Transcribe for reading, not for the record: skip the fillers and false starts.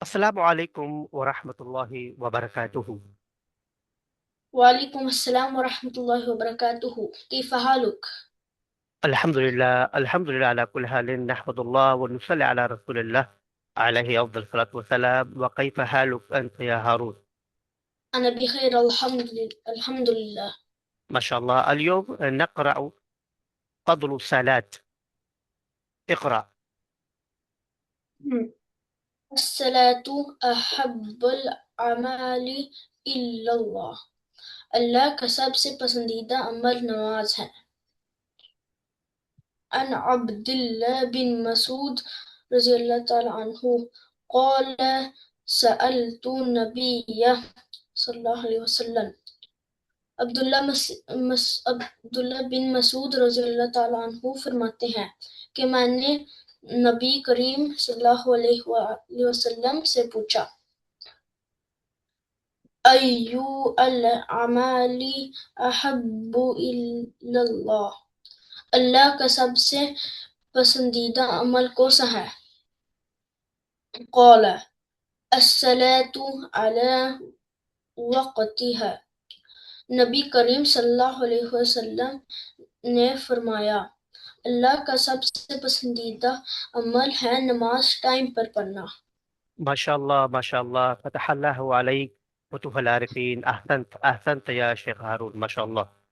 السلام علیکم ورحمۃ اللہ وبرکاتہ۔ وعلیکم السلام ورحمۃ اللہ وبرکاتہ، کیف حالک؟ الحمد للہ علی کل حال، نحمد اللہ ونصلی علی رسول اللہ علیہ افضل الصلاۃ والسلام۔ وکیف حالک انت یا ہارون؟ انا بخیر الحمد للہ۔ ما شاء الله. اليوم نقرأ فضل الصلاة. اقرأ. الصلاۃ احب الاعمال الی اللہ، اللہ کا سب سے پسندیدہ عمل نماز ہے۔ عن عبد اللہ بن مسعود رضی اللہ تعالی عنہ قال سألت النبی صلی اللہ علیہ وسلم، عبداللہ بن مسعود رضی اللہ تعالیٰ عنہ فرماتے ہیں کہ میں نے نبی کریم صلی اللہ علیہ وآلہ وسلم سے پوچھا، ایو الاعمال احب اللہ، اللہ کا سب سے پسندیدہ عمل کون سا ہے؟ قال الصلاة علی وقتها، نبی کریم صلی اللہ علیہ وسلم نے فرمایا، اللہ کا سب سے پسندیدہ عمل ہے نماز ٹائم پر پڑھنا۔ ما شاء الله ما شاء الله، فتح الله عليك فتوح العارفين. احسنت احسنت يا شيخ هارون، ما شاء الله.